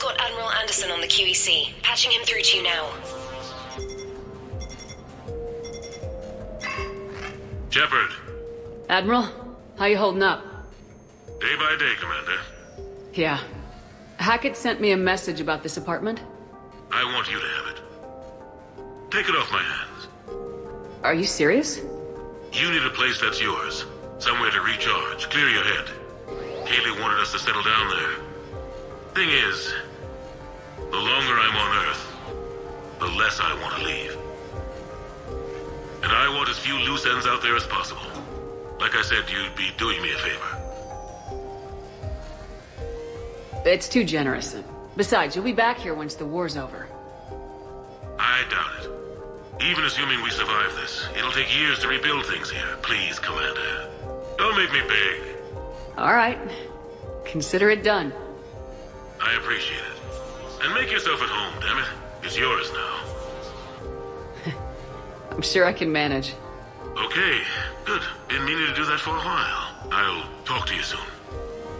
got Admiral Anderson on the QEC. Patching him through to you now. Shepard. Admiral, how you holding up? Day by day, Commander. Yeah. Hackett sent me a message about this apartment. I want you to have it. Take it off my hands. Are you serious? You need a place that's yours. Somewhere to recharge, clear your head. Kaylee wanted us to settle down there. Thing is, the longer I'm on Earth, the less I want to leave. And I want as few loose ends out there as possible. Like I said, you'd be doing me a favor. It's too generous. Besides, you'll be back here once the war's over. I doubt it. Even assuming we survive this, it'll take years to rebuild things here. Please, Commander. Don't make me beg. All right. Consider it done. I appreciate it. And make yourself at home, damn it. It's yours now. I'm sure I can manage. Okay, good. Been meaning to do that for a while. I'll talk to you soon.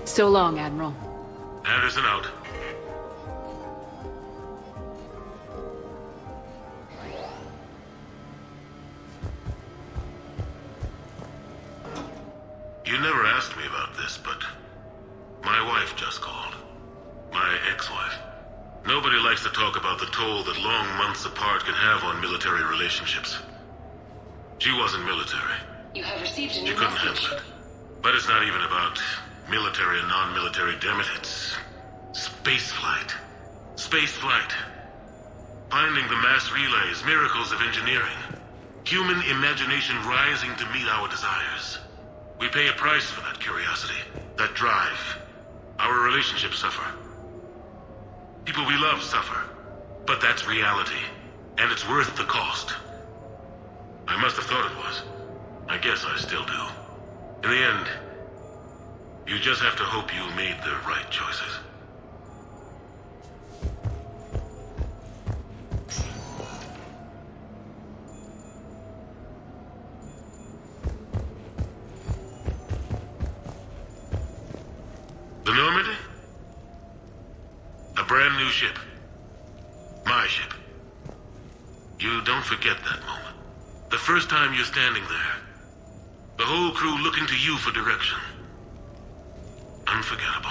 So long, Admiral. Anderson out. You never asked me about this, but my wife just called. My ex-wife. Nobody likes to talk about the toll that long months apart can have on military relationships. She wasn't military. You have received a She new couldn't message. handle it. But it's not even about military and non-military, damn it. It's space flight. Space flight. Finding the mass relays, miracles of engineering. Human imagination rising to meet our desires. We pay a price for that curiosity, that drive. Our relationships suffer. People we love suffer. But that's reality. And it's worth the cost. I must have thought it was. I guess I still do. In the end, you just have to hope you made the right choices. The Normandy? A brand new ship. My ship. You don't forget that moment. The first time you're standing there. The whole crew looking to you for direction. Unforgettable.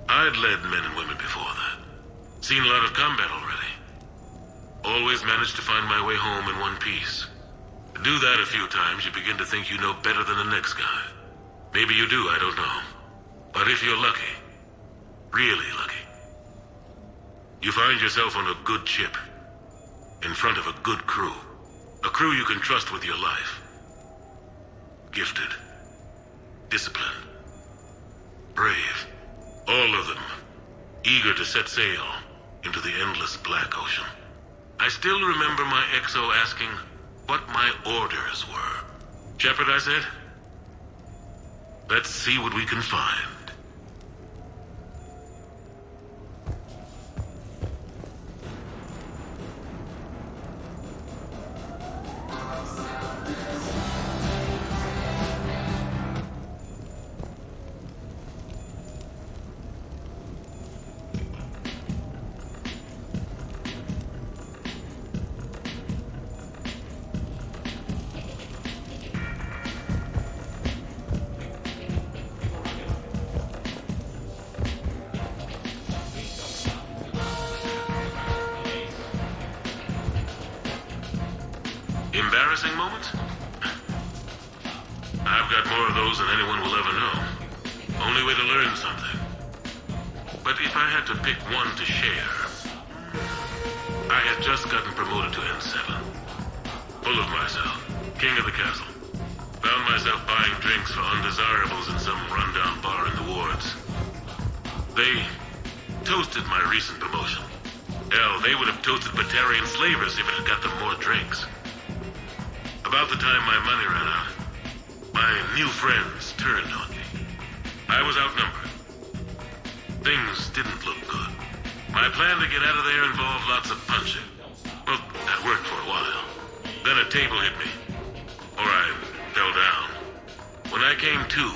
I'd led men and women before that. Seen a lot of combat already. Always managed to find my way home in one piece. Do that a few times, you begin to think you know better than the next guy. Maybe you do, I don't know. But if you're lucky, really lucky, you find yourself on a good ship, in front of a good crew. A crew you can trust with your life. Gifted. Disciplined. Brave. All of them. Eager to set sail into the endless black ocean. I still remember my XO asking what my orders were. Shepard, I said. Let's see what we can find. Embarrassing moments? I've got more of those than anyone will ever know. Only way to learn something. But if I had to pick one to share, I had just gotten promoted to N7. Full of myself, king of the castle. Found myself buying drinks for undesirables in some rundown bar in the wards. They toasted my recent promotion. Hell, they would have toasted Batarian slavers if it had got them more drinks. About the time my money ran out, my new friends turned on me. I was outnumbered. Things didn't look good. My plan to get out of there involved lots of punching. Well, that worked for a while. Then a table hit me. Or I fell down. When I came to,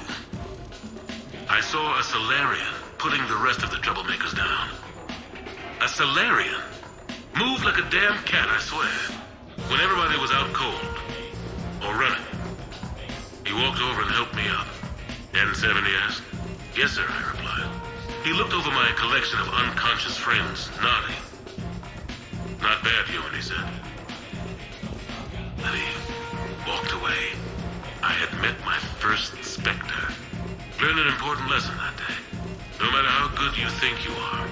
I saw a Solarian putting the rest of the troublemakers down. A Solarian. Moved like a damn cat, I swear. When everybody was out cold. Or running. He walked over and helped me up. N7, he asked. Yes, sir, I replied. He looked over my collection of unconscious friends, nodding. Not bad, human, he said. Then he walked away. I had met my first Spectre. Learned an important lesson that day. No matter how good you think you are,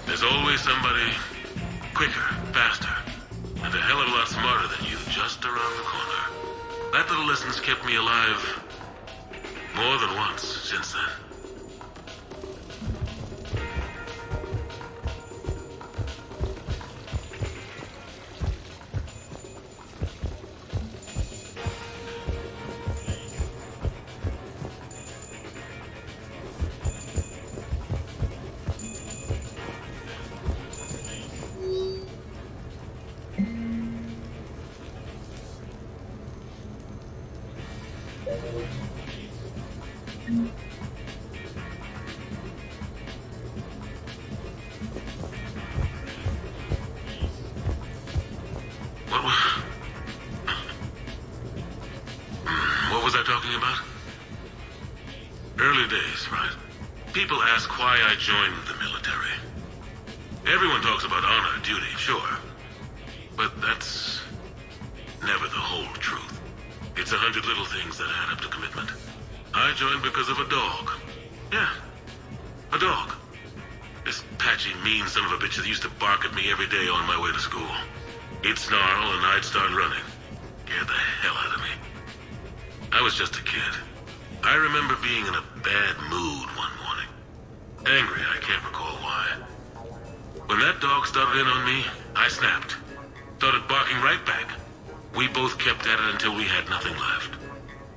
there's always somebody quicker, faster, and a hell of a lot smarter than you just around the corner. That little lesson's kept me alive more than once since then. What was I talking about? Early days, right? People ask why I joined the military. Everyone talks about honor, duty, sure. But that's never the whole truth. It's 100 little things that add up to commitment. I joined because of a dog. Yeah, a dog. This patchy, mean son of a bitch that used to bark at me every day on my way to school. He'd snarl and I'd start running. Scared the hell out of me. I was just a kid. I remember being in a bad mood one morning. Angry, I can't recall why. When that dog started in on me, I snapped. Started barking right back. We both kept at it until we had nothing left.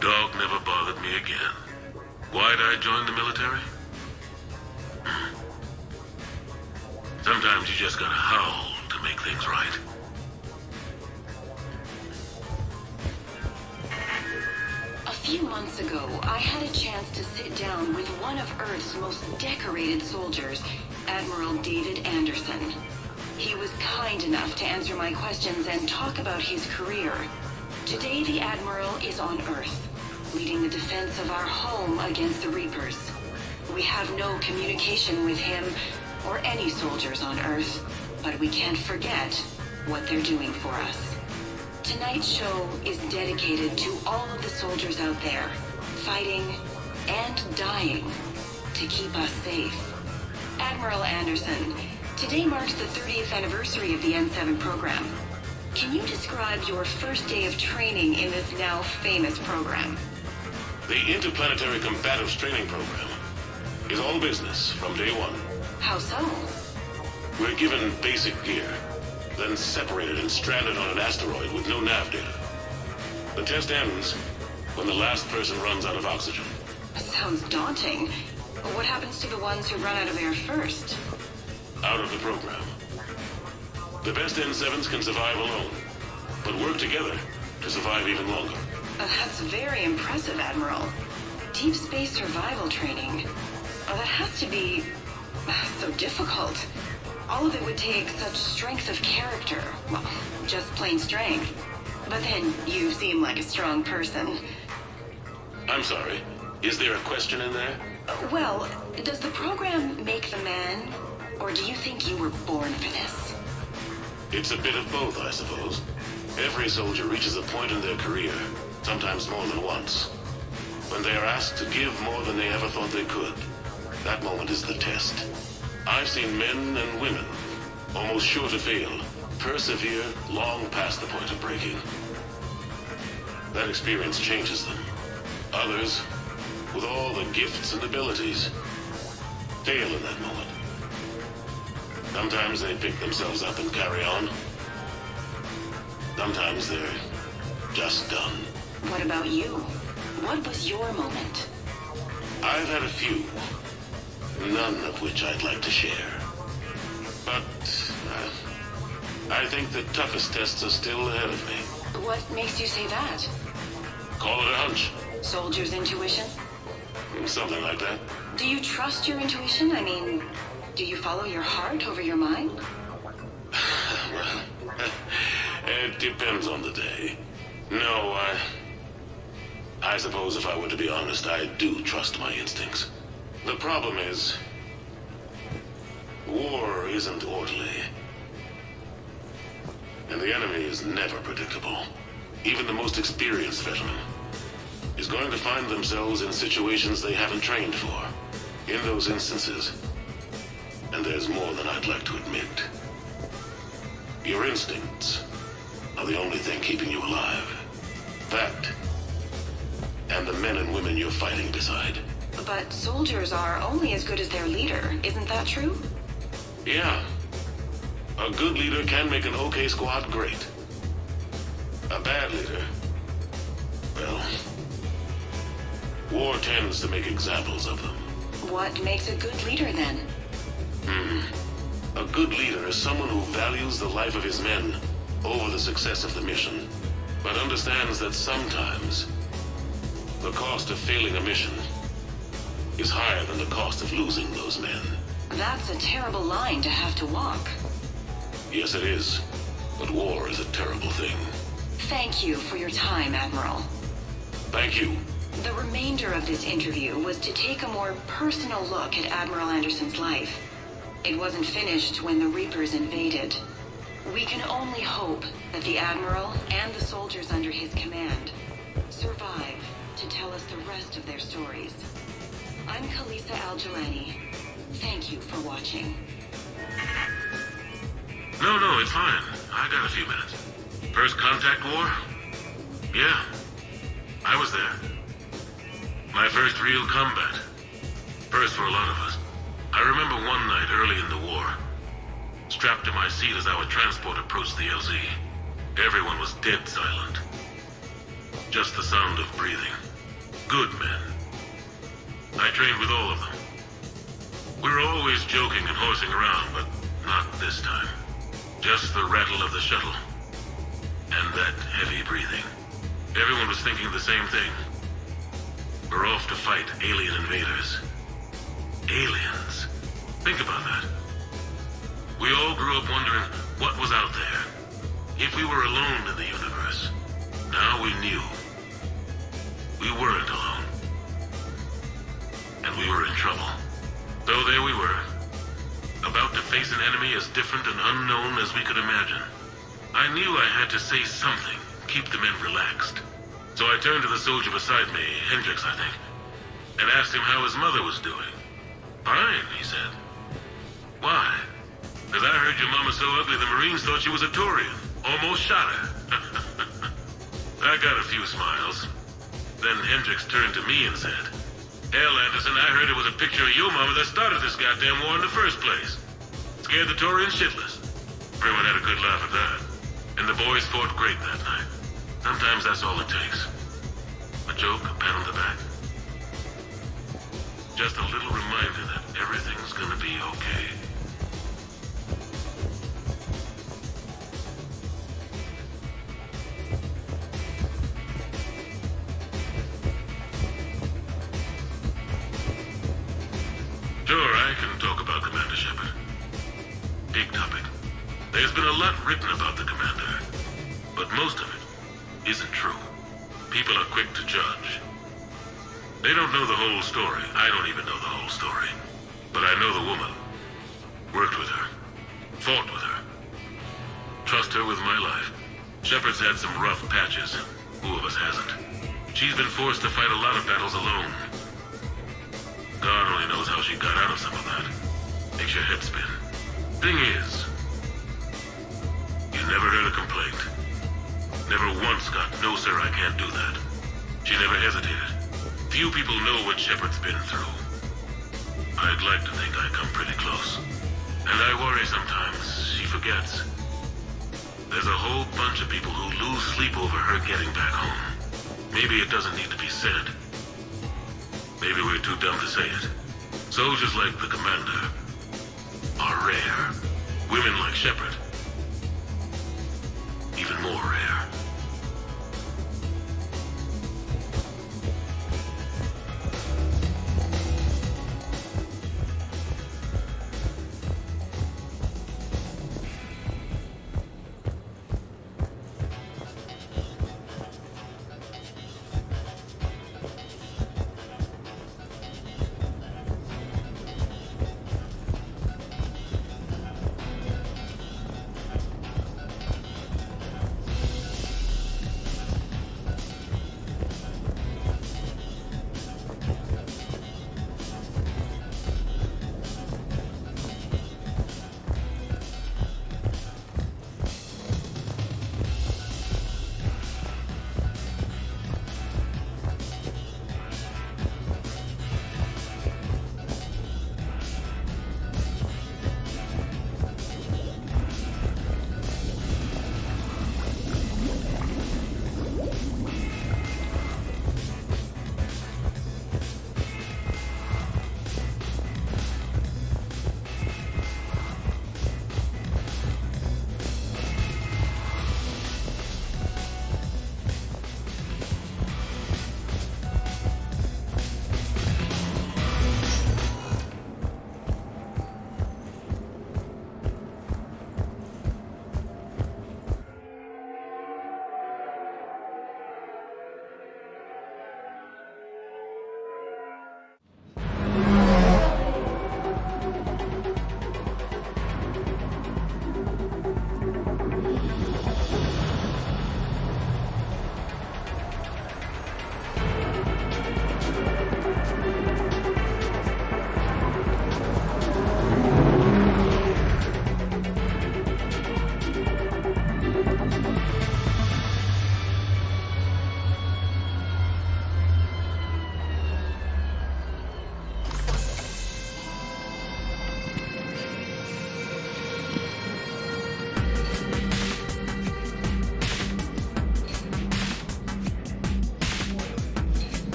Dog never bothered me again. Why'd I join the military? Sometimes you just gotta howl to make things right. A few months ago, I had a chance to sit down with one of Earth's most decorated soldiers, Admiral David Anderson. He was kind enough to answer my questions and talk about his career. Today, the Admiral is on Earth, leading the defense of our home against the Reapers. We have no communication with him or any soldiers on Earth, but we can't forget what they're doing for us. Tonight's show is dedicated to all of the soldiers out there, fighting and dying to keep us safe. Admiral Anderson, today marks the 30th anniversary of the N7 program. Can you describe your first day of training in this now famous program? The Interplanetary Combatives Training Program is all business from day one. How so? We're given basic gear, then separated and stranded on an asteroid with no nav data. The test ends when the last person runs out of oxygen. Sounds daunting. What happens to the ones who run out of air first? Out of the program. The best N7s can survive alone, but work together to survive even longer. That's very impressive, Admiral. Deep space survival training. That has to be so difficult. All of it would take such strength of character. Well, just plain strength. But then you seem like a strong person. I'm sorry, is there a question in there? Well, does the program make the man? Or do you think you were born for this? It's a bit of both, I suppose. Every soldier reaches a point in their career, sometimes more than once, when they are asked to give more than they ever thought they could. That moment is the test. I've seen men and women, almost sure to fail, persevere long past the point of breaking. That experience changes them. Others, with all the gifts and abilities, fail in that moment. Sometimes they pick themselves up and carry on. Sometimes they're just done. What about you? What was your moment? I've had a few, none of which I'd like to share. But I think the toughest tests are still ahead of me. What makes you say that? Call it a hunch. Soldier's intuition? Something like that. Do you trust your intuition? I mean, Do you follow your heart over your mind? Well, it depends on the day. No, I suppose if I were to be honest, I do trust my instincts. The problem is, war isn't orderly. And the enemy is never predictable. Even the most experienced veteran is going to find themselves in situations they haven't trained for. In those instances, and there's more than I'd like to admit, your instincts are the only thing keeping you alive. That, and the men and women you're fighting beside. But soldiers are only as good as their leader, isn't that true? Yeah. A good leader can make an okay squad great. A bad leader, well, war tends to make examples of them. What makes a good leader, then? A good leader is someone who values the life of his men over the success of the mission, but understands that sometimes the cost of failing a mission is higher than the cost of losing those men. That's a terrible line to have to walk. Yes, it is. But war is a terrible thing. Thank you for your time, Admiral. Thank you. The remainder of this interview was to take a more personal look at Admiral Anderson's life. It wasn't finished when the Reapers invaded. We can only hope that the Admiral and the soldiers under his command survive to tell us the rest of their stories. I'm Khaleesa Al-Jalani. Thank you for watching. No, it's fine. I got a few minutes. First contact war? Yeah. I was there. My first real combat. First for a lot of us. I remember one night early in the war, strapped to my seat as our transport approached the LZ. Everyone was dead silent. Just the sound of breathing. Good men. I trained with all of them. We were always joking and horsing around, but not this time. Just the rattle of the shuttle. And that heavy breathing. Everyone was thinking the same thing. We're off to fight alien invaders. Aliens. Think about that. We all grew up wondering what was out there. If we were alone in the universe. Now we knew. We weren't alone. And we were in trouble. So there we were. About to face an enemy as different and unknown as we could imagine. I knew I had to say something, keep the men relaxed. So I turned to the soldier beside me, Hendricks, I think, and asked him how his mother was doing. Fine, he said. Why? Because I heard your mama so ugly the Marines thought she was a Taurian. Almost shot her. I got a few smiles. Then Hendricks turned to me and said, "Hell, Anderson, I heard it was a picture of your mama that started this goddamn war in the first place. Scared the Taurians shitless." Everyone had a good laugh at that. And the boys fought great that night. Sometimes that's all it takes. A joke, a pat on the back. Just a little reminder that everything's gonna be okay. Sure, I can talk about Commander Shepard. Big topic. There's been a lot written about the Commander, but most of it isn't true. People are quick to judge. They don't know the whole story. I don't even know the whole story. But I know the woman. Worked with her. Fought with her. Trust her with my life. Shepard's had some rough patches. Who of us hasn't? She's been forced to fight a lot of battles alone. God only knows how she got out of some of that. Makes your head spin. Thing is, you never heard a complaint. Never once got, "No, sir, I can't do that." She never hesitated. Few people know what Shepard's been through. I'd like to think I come pretty close. And I worry sometimes she forgets. There's a whole bunch of people who lose sleep over her getting back home. Maybe it doesn't need to be said. Maybe we're too dumb to say it. Soldiers like the Commander are rare. Women like Shepard, even more rare.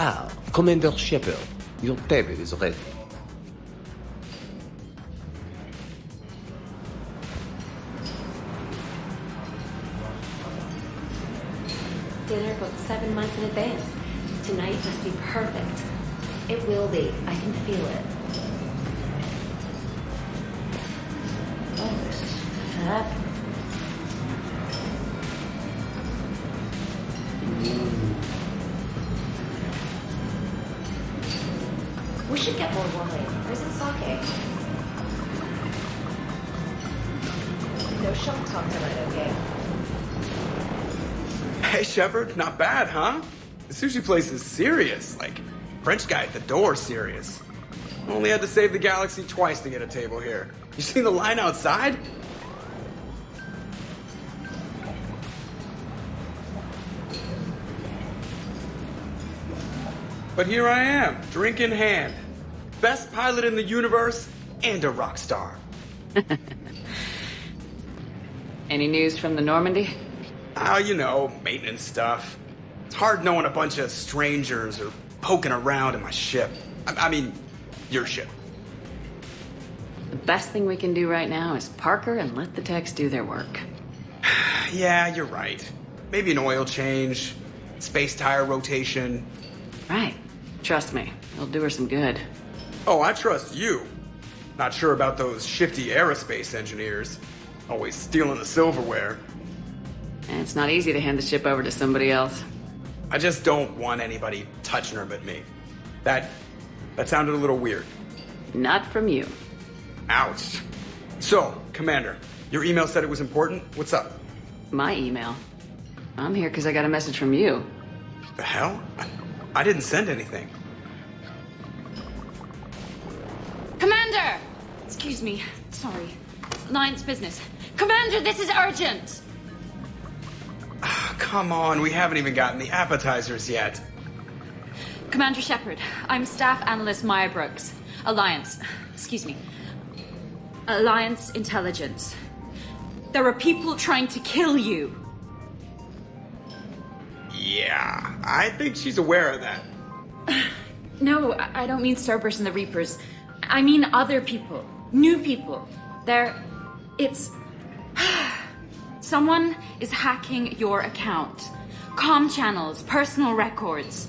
Ah, Commander Shepard, your table is ready. Dinner booked 7 months in advance. Tonight must be perfect. It will be. I can feel it. Oh, this is fab. We should get more wine. Where's the sake? No shop talk tonight, okay? Hey, Shepard, not bad, huh? The sushi place is serious. Like, French guy at the door serious. Only had to save the galaxy twice to get a table here. You seen the line outside? But here I am, drink in hand. Best pilot in the universe and a rock star. Any news from the Normandy? Oh, you know, maintenance stuff. It's hard knowing a bunch of strangers or poking around in my ship. I mean, your ship. The best thing we can do right now is park her and let the techs do their work. Yeah, you're right. Maybe an oil change, space tire rotation. Right. Trust me, it'll do her some good. Oh, I trust you. Not sure about those shifty aerospace engineers. Always stealing the silverware. And it's not easy to hand the ship over to somebody else. I just don't want anybody touching her but me. That sounded a little weird. Not from you. Ouch. So, Commander, your email said it was important. What's up? My email. I'm here because I got a message from you. The hell? I didn't send anything. Commander! Excuse me. Sorry. Alliance business. Commander, this is urgent! Come on, we haven't even gotten the appetizers yet. Commander Shepard, I'm Staff Analyst Maya Brooks. Alliance. Excuse me. Alliance Intelligence. There are people trying to kill you. Yeah, I think she's aware of that. No, I don't mean Cerberus and the Reapers. I mean other people. New people. It's... Someone is hacking your account. Comm channels, personal records.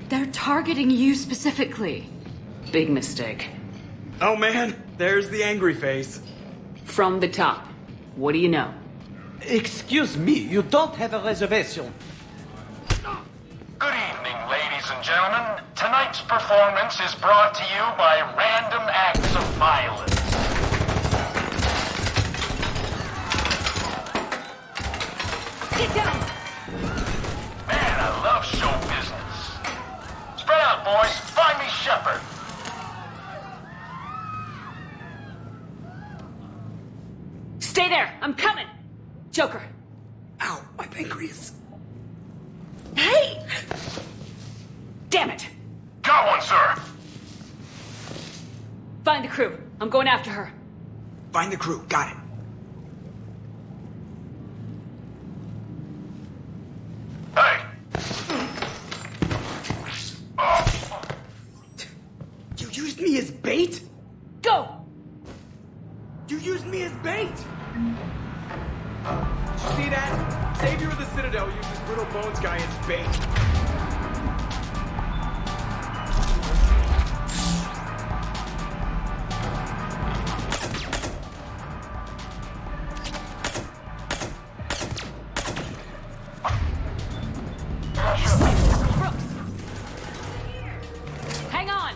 They're targeting you specifically. Big mistake. Oh man, there's the angry face. From the top. What do you know? Excuse me, you don't have a reservation. Good evening, ladies and gentlemen. Tonight's performance is brought to you by Random Acts of Violence. Get down! Man, I love show business. Spread out, boys. Find me Shepard. Stay there! I'm coming! Joker! Ow, my pancreas. Hey! Damn it! Got one, sir. Find the crew. I'm going after her. Find the crew, got it. Hey! You used me as bait? Go! You used me as bait! See that? Savior of the Citadel uses Brittle Bones guy as bait. Hang on!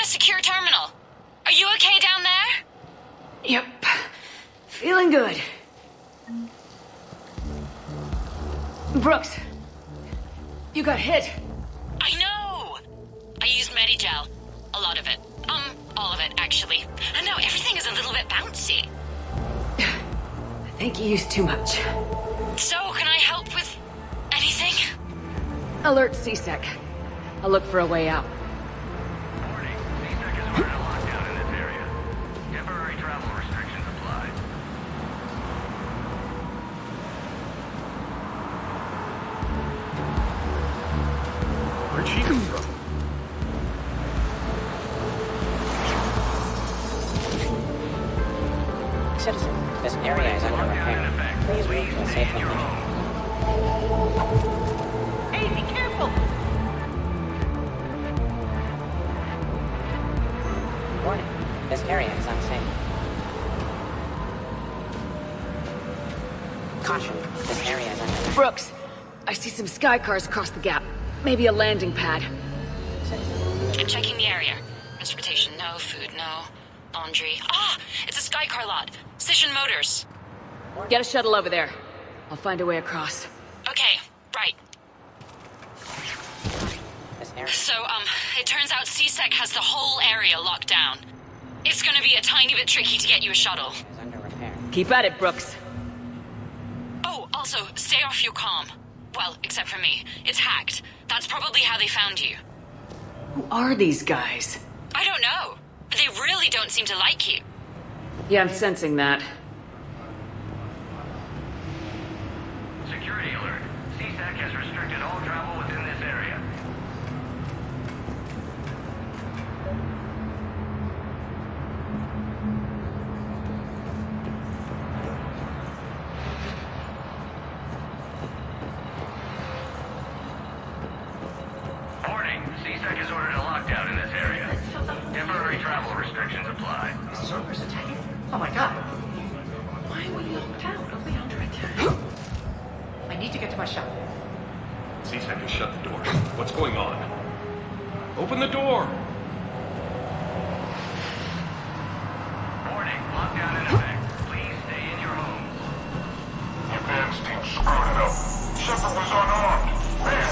secure terminal. Are you okay down there? Yep. Feeling good. Brooks, you got hit. I know! I used Medigel. A lot of it. All of it, actually. And now everything is a little bit bouncy. I think you used too much. So, can I help with anything? Alert CSEC. I'll look for a way out. Warning. CSEC has ordered a lockdown in this area. Temporary travel restrictions apply. Where'd she come from? Citizen, this area is under repair. Please move to a safe location. Hey, be careful! Warning, this area is unsafe. Caution, this area is under repair. Brooks, I see some sky cars across the gap. Maybe a landing pad. I'm checking the area. Transportation, no. Food, no. Laundry. Ah! It's a Skycar lot. Cision Motors. Get a shuttle over there. I'll find a way across. Okay, right. This area So, it turns out CSEC has the whole area locked down. It's gonna be a tiny bit tricky to get you a shuttle. is under repair. Keep at it, Brooks. Oh, also, stay off your comm. Well, except for me. It's hacked. That's probably how they found you. Who are these guys? I don't know. But they really don't seem to like you. Yeah, I'm sensing that. Security alert. CSEC has restricted all travel within this area. Warning. CSEC has ordered a lockdown in this area. Temporary travel restrictions apply. Servers attacking? Oh my god. Why are we locked down? Are we under attack? I need to get to my shop. CSEC has shut the door. What's going on? Open the door! Warning. Lockdown in effect. Please stay in your homes. Advance team screwed it up. Shepard was unarmed. Man,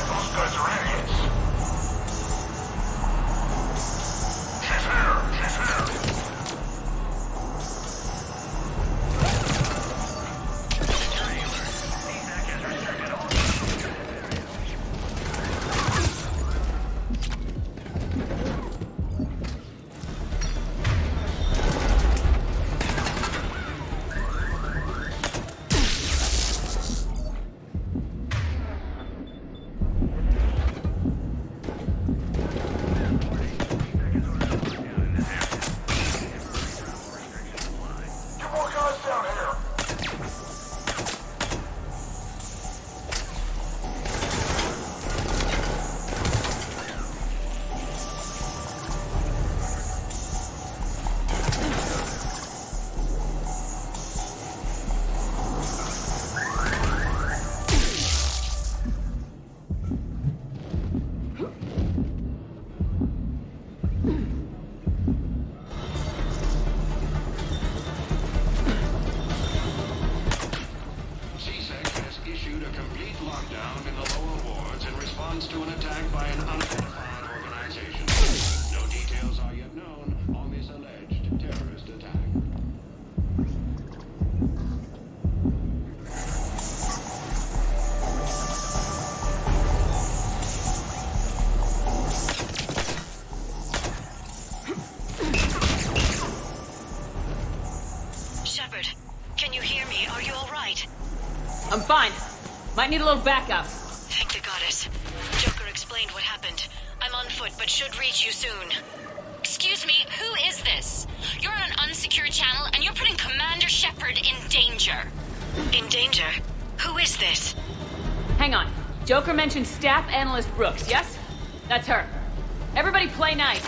down in the lower wards in response to an attack by an unidentified organization. No details are yet known on this alleged terrorist attack. Shepard, can you hear me? Are you all right? I'm fine. Might need a little backup. Thank the goddess. Joker explained what happened. I'm on foot, but should reach you soon. Excuse me, who is this? You're on an unsecured channel and you're putting Commander Shepard in danger. In danger? Who is this? Hang on. Joker mentioned Staff Analyst Brooks, yes? That's her. Everybody play nice.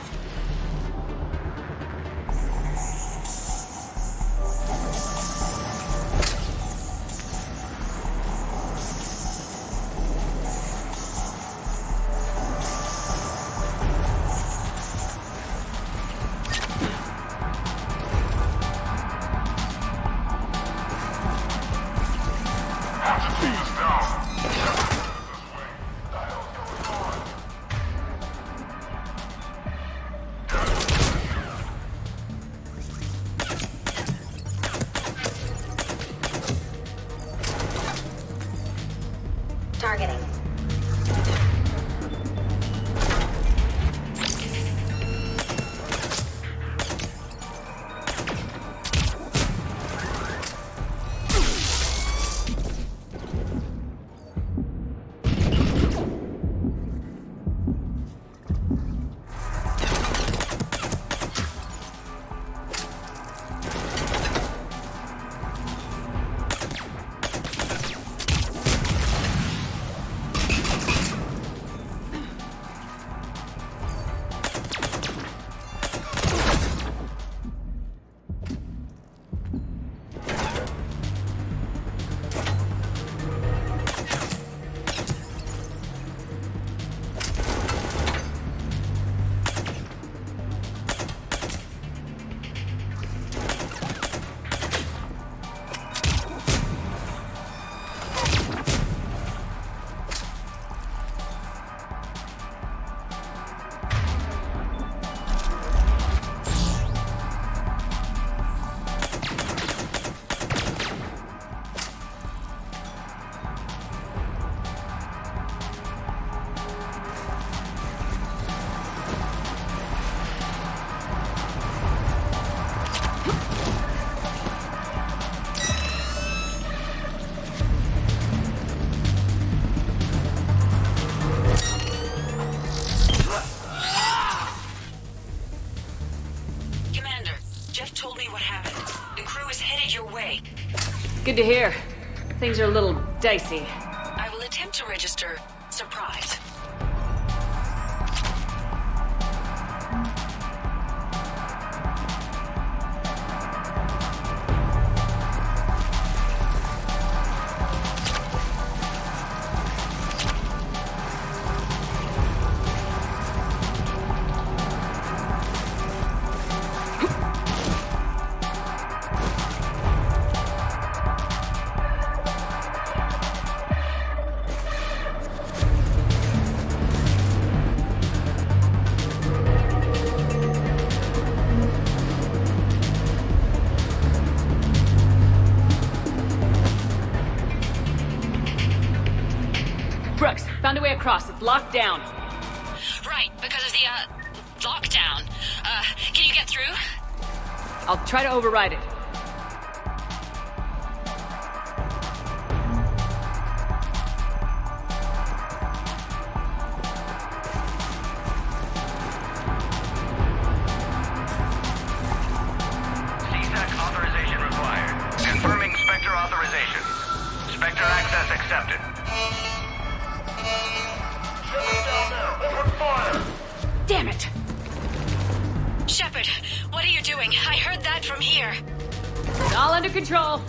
Targeting. Good to hear. Things are a little dicey. I will attempt to register surprise. Brooks, found a way across. It's locked down. Right, because of the, lockdown. Can you get through? I'll try to override it. CSAC authorization required. Confirming Spectre authorization. Spectre access accepted. Damn it! Shepard, what are you doing? I heard that from here. It's all under control.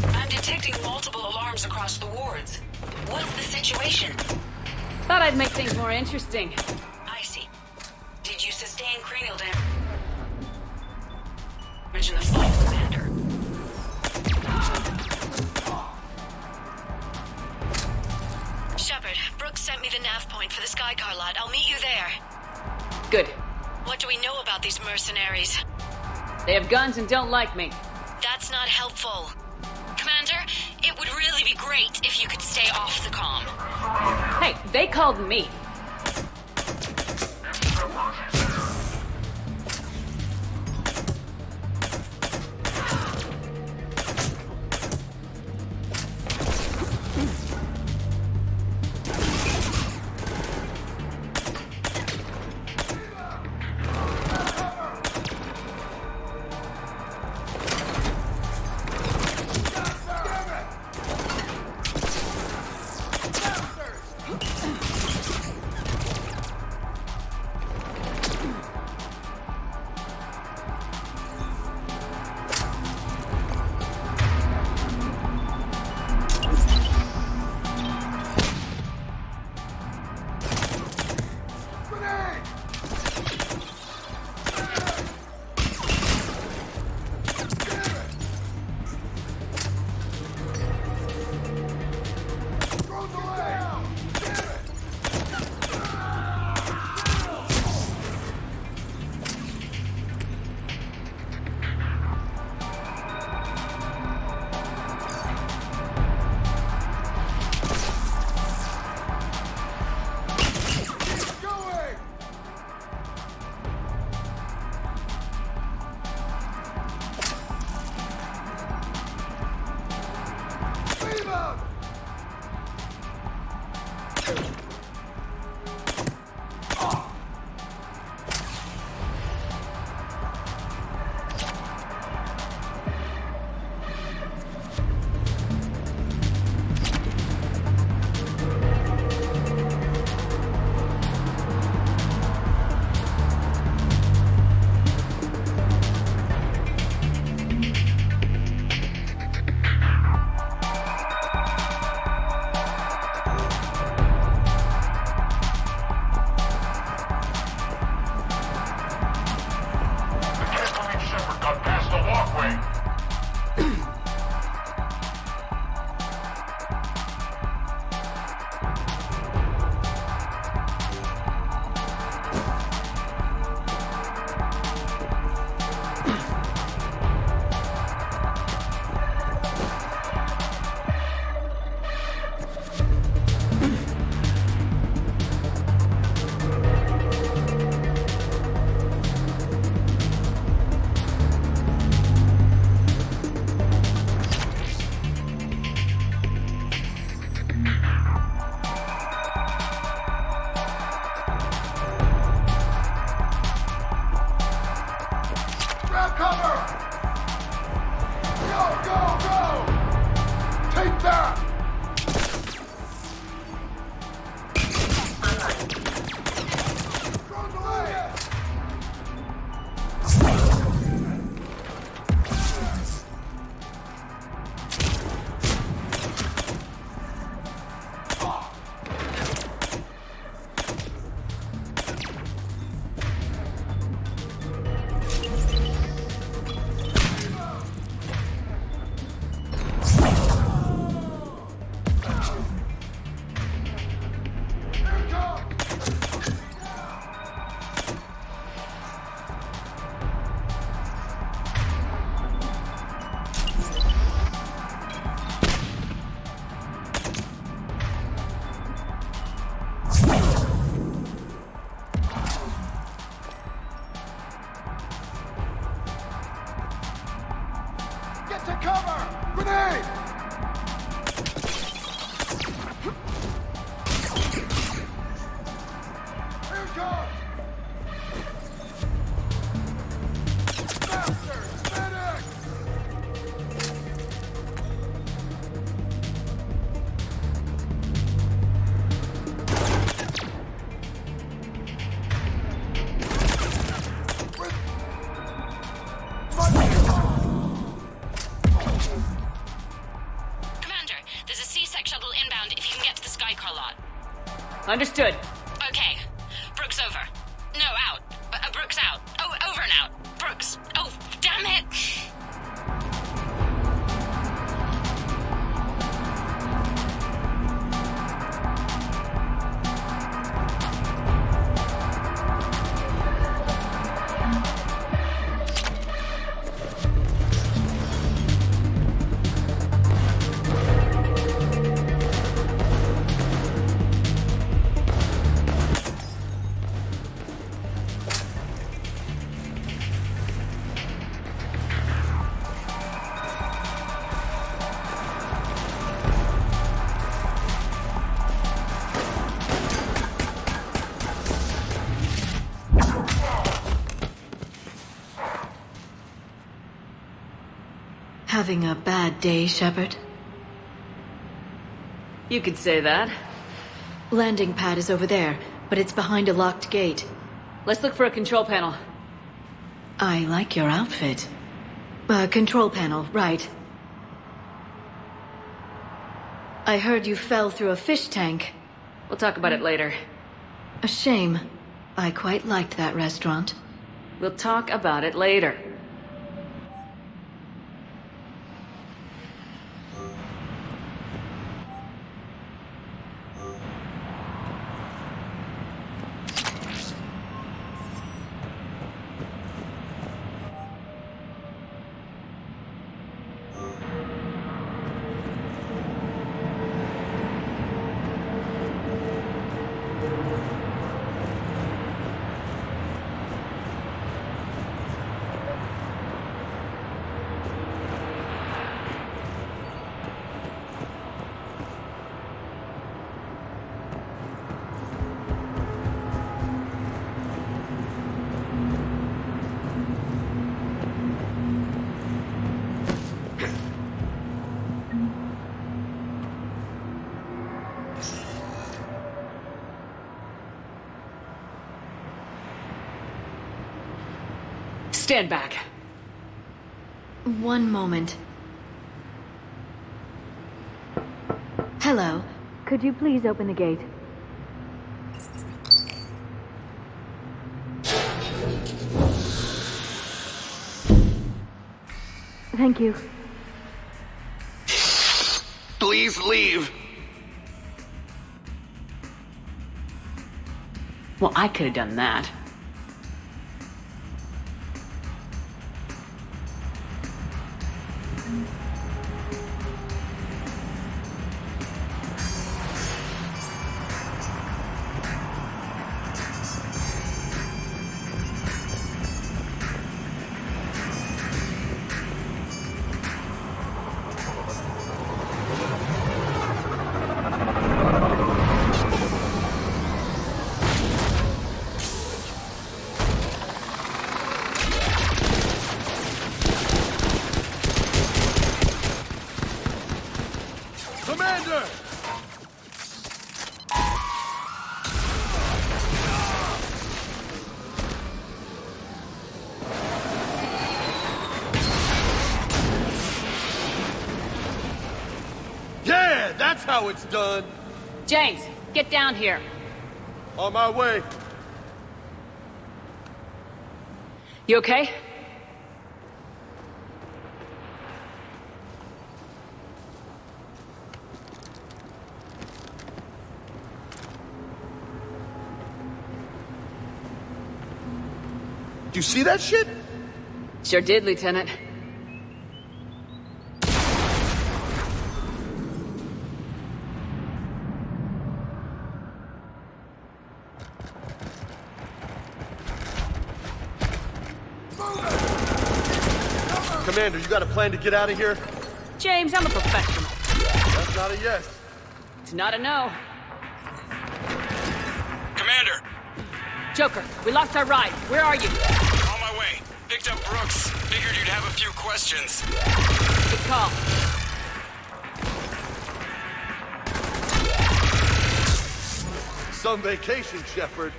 I'm detecting multiple alarms across the wards. What's the situation? Thought I'd make things more interesting. I see. Did you sustain cranial damage in the fight, Commander? sent me the nav point for the Skycar lot. I'll meet you there. Good. What do we know about these mercenaries? They have guns and don't like me. That's not helpful. Commander, it would really be great if you could stay off the comm. Hey, they called me. Understood. Okay. Brooks over. No, out. Brooks out. Oh, over and out. Brooks. Oh, damn it! having a bad day, Shepard? You could say that. Landing pad is over there, but it's behind a locked gate. Let's look for a control panel. I like your outfit. Control panel, right. I heard you fell through a fish tank. We'll talk about it later. A shame. I quite liked that restaurant. We'll talk about it later. Stand back. One moment. Hello. Could you please open the gate? Thank you. Please leave. Well, I could have done that. Commander! Yeah, that's how it's done. James, get down here. On my way. You okay? Did you see that shit? Sure did, Lieutenant. Commander, you got a plan to get out of here? James, I'm a professional. That's not a yes. It's not a no. Commander! Joker, we lost our ride. Where are you? On my way. Picked up Brooks. Figured you'd have a few questions. Good call. Some vacation, Shepard.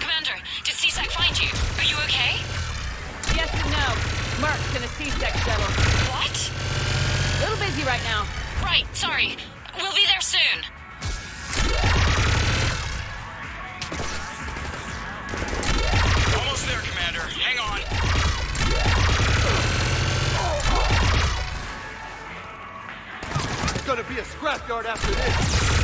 Commander, did CSEC find you? Are you okay? Yes and no. Merc's in a C-Sec shuttle. What? A little busy right now. Right, sorry. We'll be there soon. Almost there, Commander. Hang on. It's gonna be a scrapyard after this.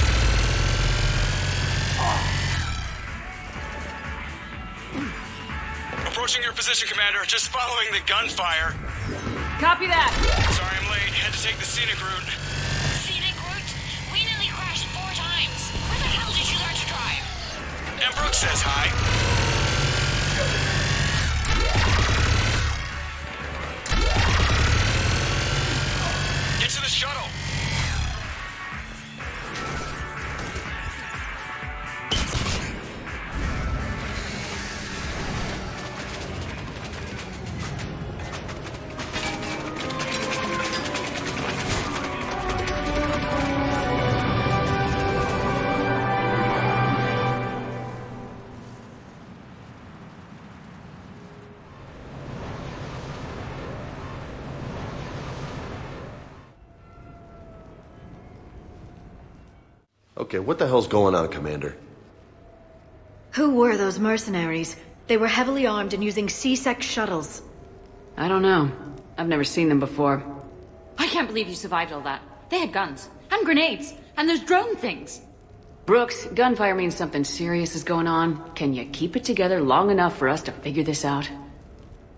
Approaching your position, Commander. Just following the gunfire. Copy that. Sorry I'm late. Had to take the scenic route. Scenic route? We nearly crashed 4 times. Where the hell did you learn to drive? And Brooks says hi. Get to the shuttle. Okay, what the hell's going on, Commander? Who were those mercenaries? They were heavily armed and using C-Sec shuttles. I don't know. I've never seen them before. I can't believe you survived all that. They had guns, and grenades, and those drone things. Brooks, gunfire means something serious is going on. Can you keep it together long enough for us to figure this out?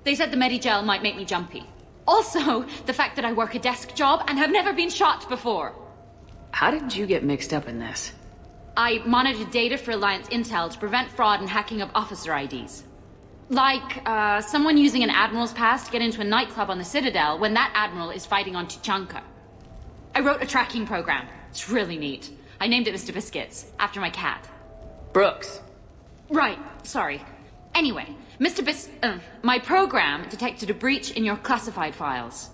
They said the Medi-gel might make me jumpy. Also, the fact that I work a desk job and have never been shot before. How did you get mixed up in this? I monitored data for Alliance intel to prevent fraud and hacking of officer IDs. Like, someone using an Admiral's pass to get into a nightclub on the Citadel when that Admiral is fighting on Tuchanka. I wrote a tracking program. It's really neat. I named it Mr. Biscuits, after my cat. Brooks. Right, sorry. Anyway, my program detected a breach in your classified files.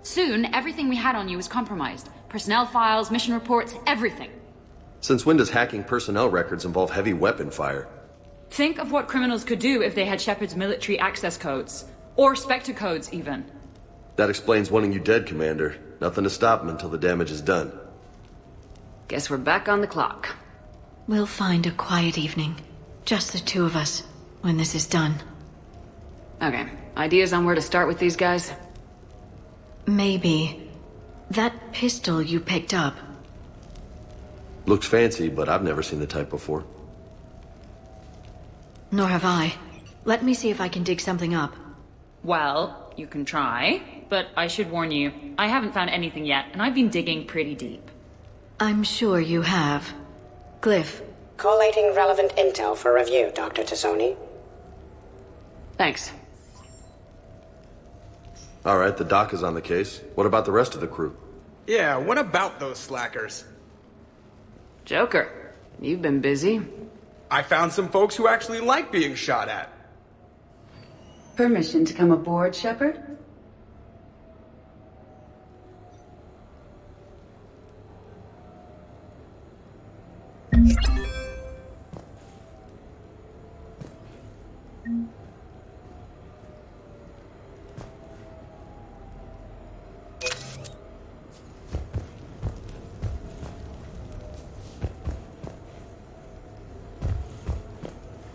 Soon, everything we had on you was compromised. Personnel files, mission reports, everything. Since when does hacking personnel records involve heavy weapon fire? Think of what criminals could do if they had Shepard's military access codes. Or Spectre codes, even. That explains wanting you dead, Commander. Nothing to stop them until the damage is done. Guess we're back on the clock. We'll find a quiet evening. Just the two of us, when this is done. Okay, ideas on where to start with these guys? Maybe. That pistol you picked up. Looks fancy, but I've never seen the type before. Nor have I. Let me see if I can dig something up. Well, you can try, but I should warn you, I haven't found anything yet, and I've been digging pretty deep. I'm sure you have. Glyph. Collating relevant intel for review, Dr. Tassoni. Thanks. Alright, the doc is on the case. What about the rest of the crew? Yeah, what about those slackers? Joker, you've been busy. I found some folks who actually like being shot at. Permission to come aboard, Shepard?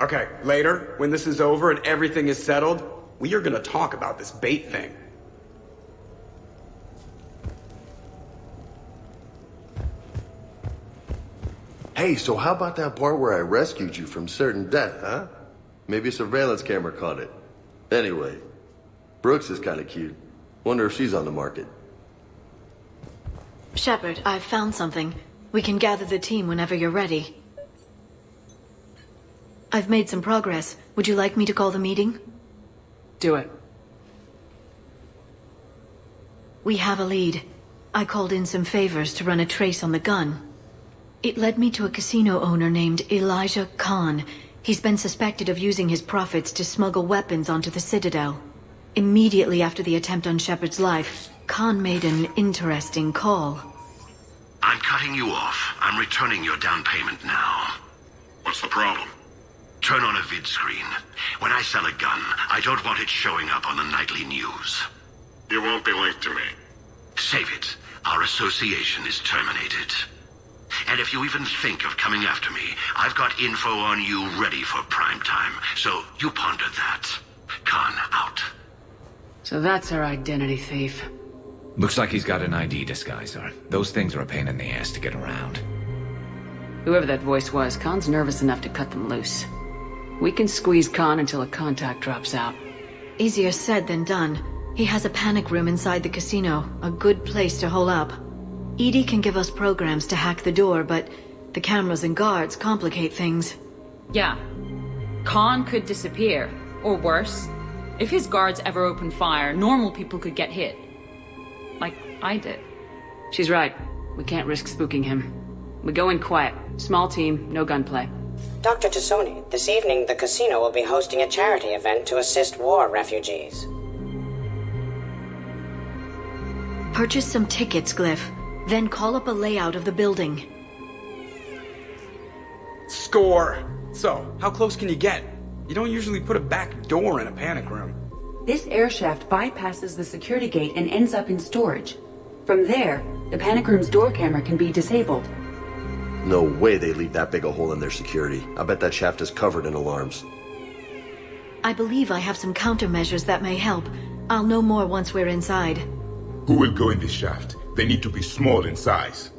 Okay, later, when this is over and everything is settled, we are gonna talk about this bait thing. Hey, so how about that part where I rescued you from certain death, huh? Maybe a surveillance camera caught it. Anyway, Brooks is kinda cute. Wonder if she's on the market. Shepard, I've found something. We can gather the team whenever you're ready. I've made some progress. Would you like me to call the meeting? Do it. We have a lead. I called in some favors to run a trace on the gun. It led me to a casino owner named Elijah Khan. He's been suspected of using his profits to smuggle weapons onto the Citadel. Immediately after the attempt on Shepard's life, Khan made an interesting call. I'm cutting you off. I'm returning your down payment now. What's the problem? Turn on a vid screen. When I sell a gun, I don't want it showing up on the nightly news. You won't be linked to me. Save it. Our association is terminated. And if you even think of coming after me, I've got info on you ready for prime time. So you ponder that. Khan out. So that's our identity thief. Looks like he's got an ID disguiser. Those things are a pain in the ass to get around. Whoever that voice was, Khan's nervous enough to cut them loose. We can squeeze Khan until a contact drops out. Easier said than done. He has a panic room inside the casino, a good place to hole up. EDI can give us programs to hack the door, but the cameras and guards complicate things. Yeah. Khan could disappear. Or worse, if his guards ever open fire, normal people could get hit. Like I did. She's right. We can't risk spooking him. We go in quiet. Small team, no gunplay. Dr. Tassoni, this evening the casino will be hosting a charity event to assist war refugees. Purchase some tickets, Glyph. Then call up a layout of the building. Score! So, how close can you get? You don't usually put a back door in a panic room. This air shaft bypasses the security gate and ends up in storage. From there, the panic room's door camera can be disabled. No way they leave that big a hole in their security. I bet that shaft is covered in alarms. I believe I have some countermeasures that may help. I'll know more once we're inside. Who will go in this shaft? They need to be small in size.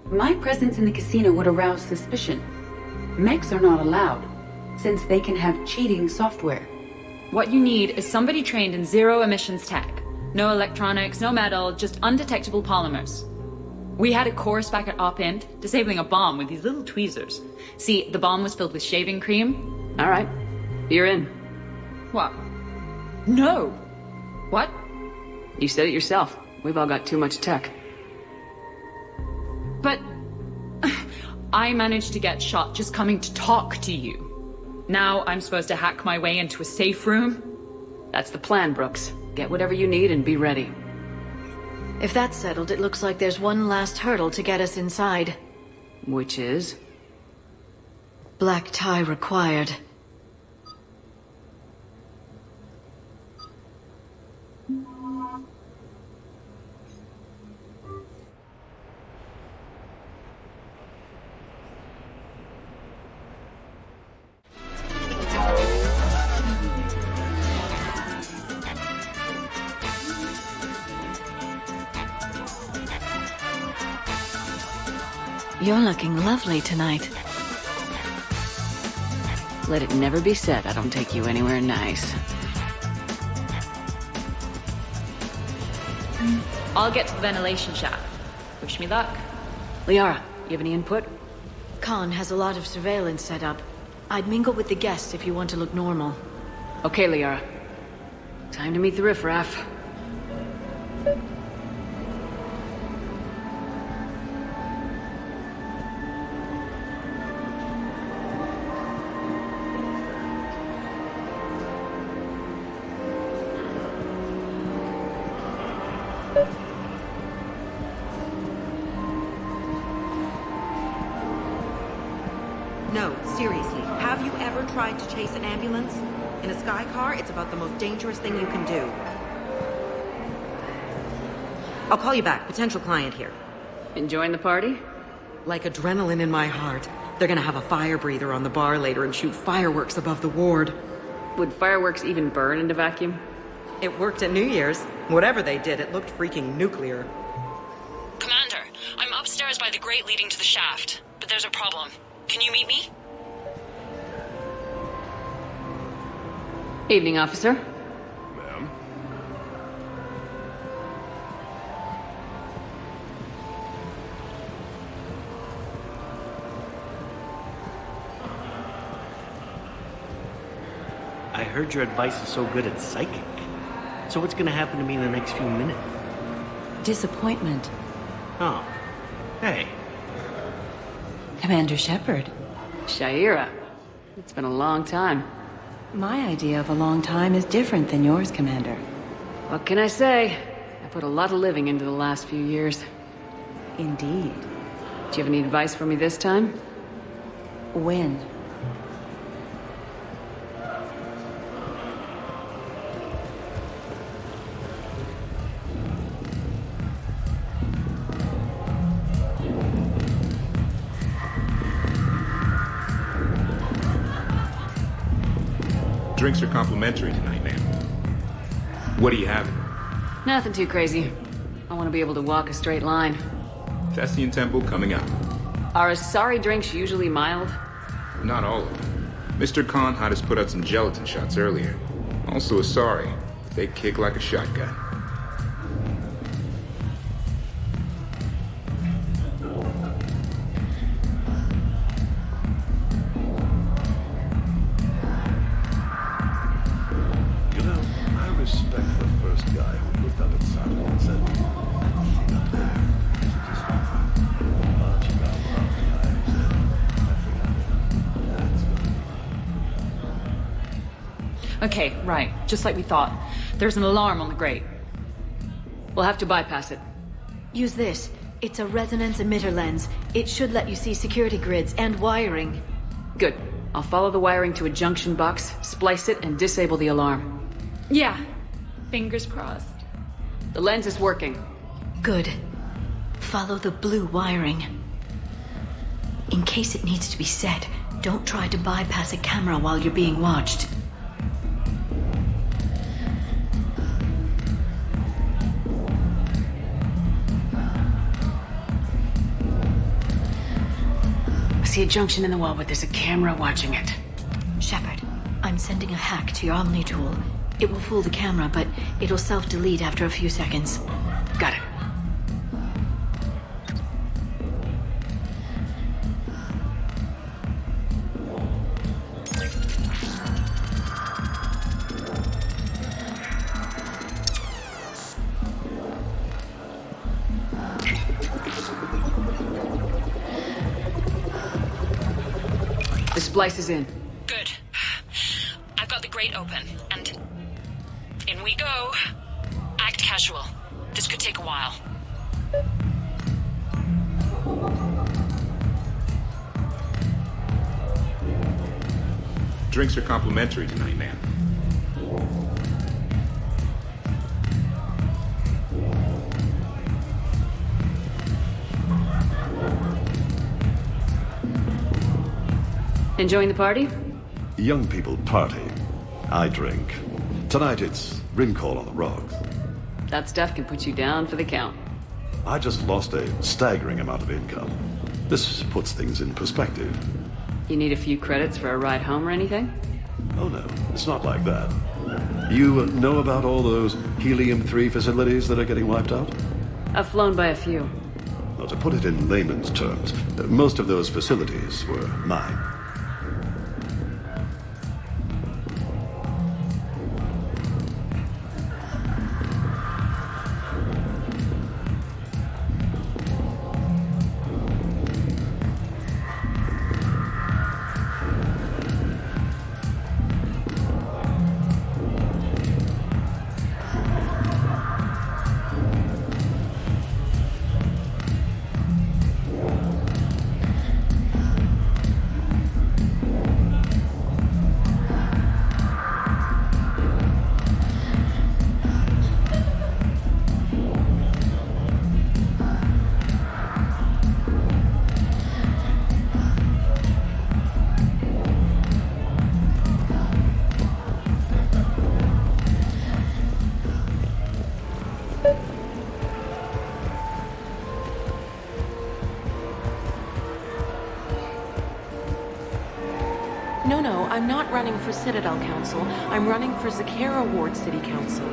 My presence in the casino would arouse suspicion. Mechs are not allowed, since they can have cheating software. What you need is somebody trained in zero emissions tech. No electronics, no metal, just undetectable polymers. We had a course back at Op-Int, disabling a bomb with these little tweezers. See, the bomb was filled with shaving cream. All right, you're in. What? No! What? You said it yourself. We've all got too much tech. But I managed to get shot just coming to talk to you. Now I'm supposed to hack my way into a safe room? That's the plan, Brooks. Get whatever you need and be ready. If that's settled, it looks like there's one last hurdle to get us inside. Which is? Black tie required. You're looking lovely tonight. Let it never be said I don't take you anywhere nice. I'll get to the ventilation shaft. Wish me luck. Liara, you have any input? Khan has a lot of surveillance set up. I'd mingle with the guests if you want to look normal. Okay, Liara. Time to meet the riffraff. No, seriously, have you ever tried to chase an ambulance? In a sky car, it's about the most dangerous thing you can do. I'll call you back. Potential client here. Enjoying the party? Like adrenaline in my heart. They're gonna have a fire breather on the bar later and shoot fireworks above the ward. Would fireworks even burn into vacuum? It worked at New Year's. Whatever they did, it looked freaking nuclear. Commander, I'm upstairs by the grate leading to the shaft, but there's a problem. Can you meet me? Evening, officer. Ma'am? I heard your advice is so good at psychic. So what's gonna happen to me in the next few minutes? Disappointment. Oh. Hey. Commander Shepard. Shaira. It's been a long time. My idea of a long time is different than yours, Commander. What can I say? I put a lot of living into the last few years. Indeed. Do you have any advice for me this time? When? Drinks are complimentary tonight, ma'am. What are you having? Nothing too crazy. I want to be able to walk a straight line. Thespian Temple coming up. Are Asari drinks usually mild? Not all of them. Mr. Khan had us put out some gelatin shots earlier. Also a sorry. They kick like a shotgun. Okay, right. Just like we thought. There's an alarm on the grate. We'll have to bypass it. Use this. It's a resonance emitter lens. It should let you see security grids and wiring. Good. I'll follow the wiring to a junction box, splice it, and disable the alarm. Yeah. Fingers crossed. The lens is working. Good. Follow the blue wiring. In case it needs to be set, don't try to bypass a camera while you're being watched. I see a junction in the wall, but there's a camera watching it. Shepard, I'm sending a hack to your Omni tool. It will fool the camera, but it'll self-delete after a few seconds. Got it. The splice is in. Good. I've got the grate open, and in we go. Act casual. This could take a while. Drinks are complimentary tonight, ma'am. Enjoying the party? Young people party. I drink. Tonight it's rim call on the rocks. That stuff can put you down for the count. I just lost a staggering amount of income. This puts things in perspective. You need a few credits for a ride home or anything? Oh no, it's not like that. You know about all those helium-3 facilities that are getting wiped out? I've flown by a few. Well, to put it in layman's terms, most of those facilities were mine. No, I'm not running for Citadel Council. I'm running for Zakara Ward City Council.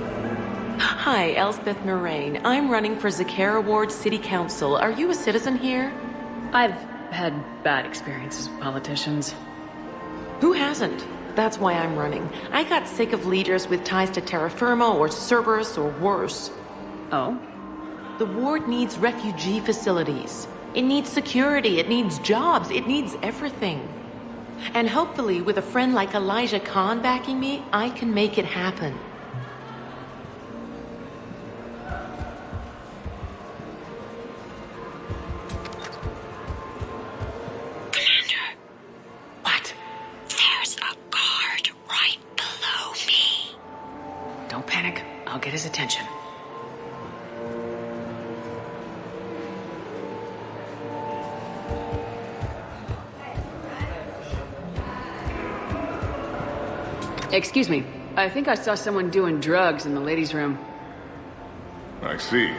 Hi, Elspeth Moraine. I'm running for Zakara Ward City Council. Are you a citizen here? I've had bad experiences with politicians. Who hasn't? That's why I'm running. I got sick of leaders with ties to terra firma or Cerberus or worse. Oh? The ward needs refugee facilities. It needs security. It needs jobs. It needs everything. And hopefully, with a friend like Elijah Khan backing me, I can make it happen. Commander. What? There's a guard right below me. Don't panic. I'll get his attention. Excuse me. I think I saw someone doing drugs in the ladies' room. I see.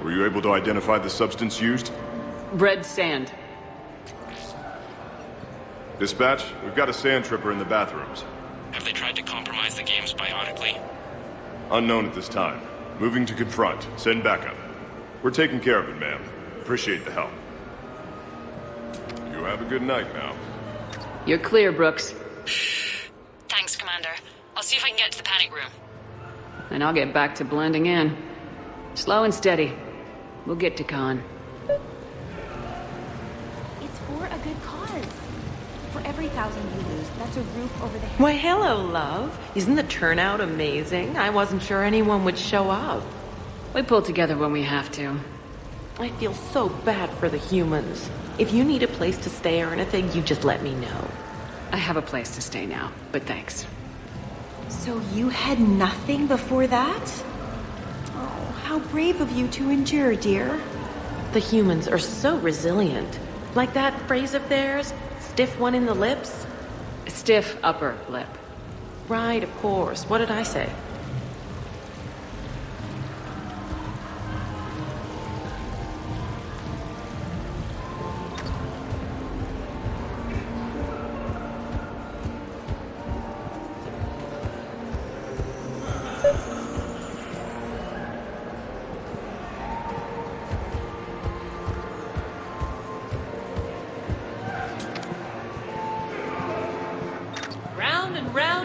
Were you able to identify the substance used? Red sand. Dispatch, we've got a sand tripper in the bathrooms. Have they tried to compromise the games biotically? Unknown at this time. Moving to confront. Send backup. We're taking care of it, ma'am. Appreciate the help. You have a good night now. You're clear, Brooks. Thanks, Commander. I'll see if I can get to the panic room. And I'll get back to blending in. Slow and steady. We'll get to Khan. It's for a good cause. For every 1,000 you lose, that's a roof over the head. Why, hello, love. Isn't the turnout amazing? I wasn't sure anyone would show up. We pull together when we have to. I feel so bad for the humans. If you need a place to stay or anything, you just let me know. I have a place to stay now, but thanks. So you had nothing before that? Oh, how brave of you to endure, dear. The humans are so resilient. Like that phrase of theirs, stiff one in the lips? Stiff upper lip. Right, of course. What did I say?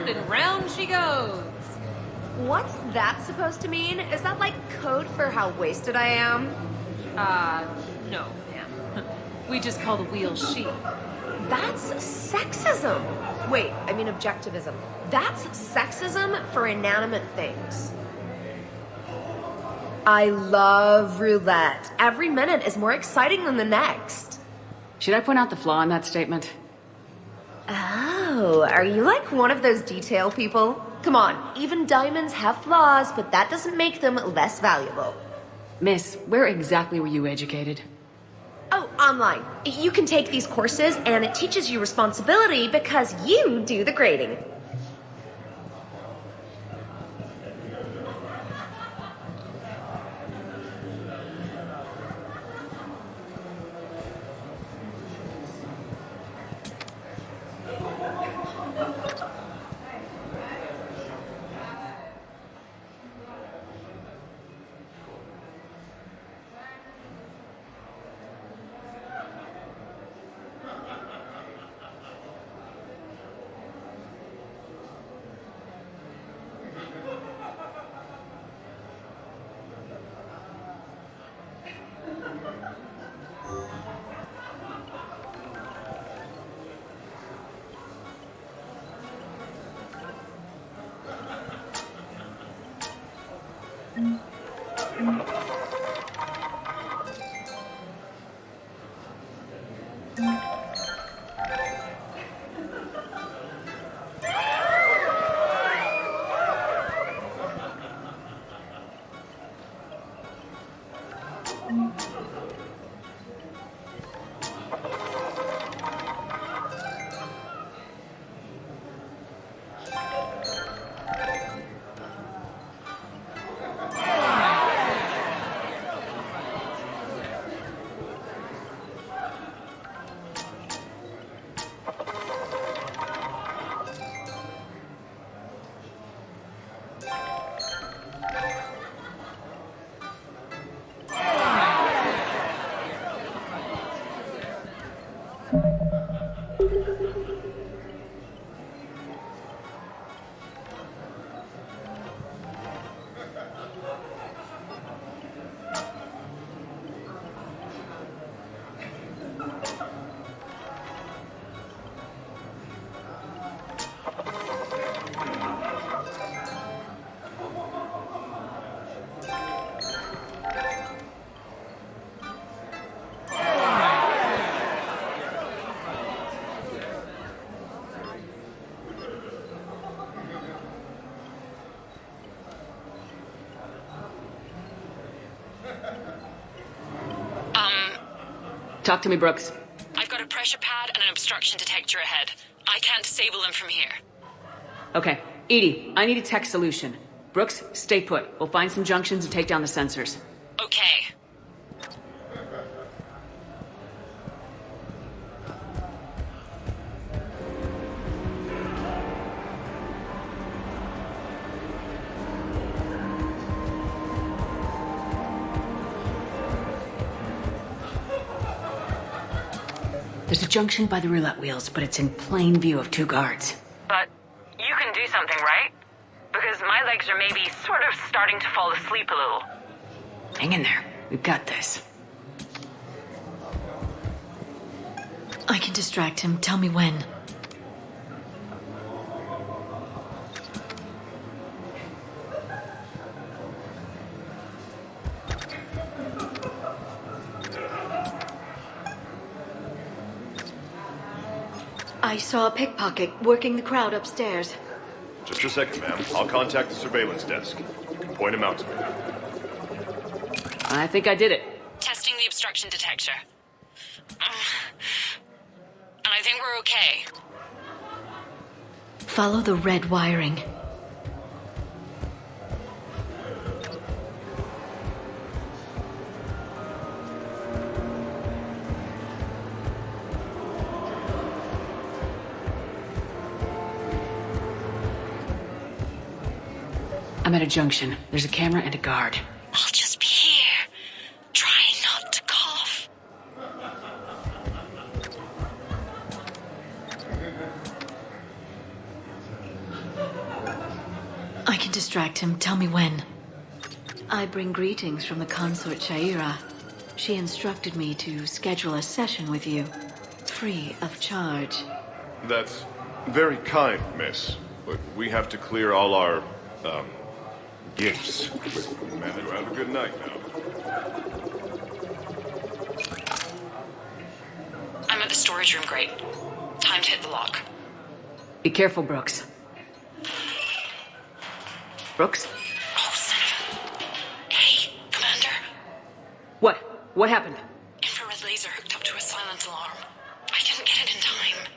And round she goes. What's that supposed to mean? Is that like code for how wasted I am? No, ma'am. We just call the wheel she. That's sexism. Wait, I mean objectivism. That's sexism for inanimate things. I love roulette. Every minute is more exciting than the next. Should I point out the flaw in that statement? Oh, are you like one of those detail people? Come on, even diamonds have flaws, but that doesn't make them less valuable. Miss, where exactly were you educated? Oh, online. You can take these courses, and it teaches you responsibility because you do the grading. Talk to me, Brooks. I've got a pressure pad and an obstruction detector ahead. I can't disable them from here. Okay. Edie, I need a tech solution. Brooks, stay put. We'll find some junctions and take down the sensors. Okay. There's a junction by the roulette wheels, but it's in plain view of 2 guards. But you can do something, right? Because my legs are maybe sort of starting to fall asleep a little. Hang in there. We've got this. I can distract him. Tell me when. I saw a pickpocket working the crowd upstairs. Just a second, ma'am. I'll contact the surveillance desk. You can point him out to me. I think I did it. Testing the obstruction construction detector. And I think we're okay. Follow the red wiring. I'm at a junction. There's a camera and a guard. I'll just be here. Try not to cough. I can distract him. Tell me when. I bring greetings from the consort Shaira. She instructed me to schedule a session with you. Free of charge. That's very kind, miss. But we have to clear all our, gifts. Man, you have a good night now. I'm at the storage room, great. Time to hit the lock. Be careful, Brooks. Brooks? Oh, son of a... Hey, Commander. What? What happened? Infrared laser hooked up to a silent alarm. I didn't get it in time.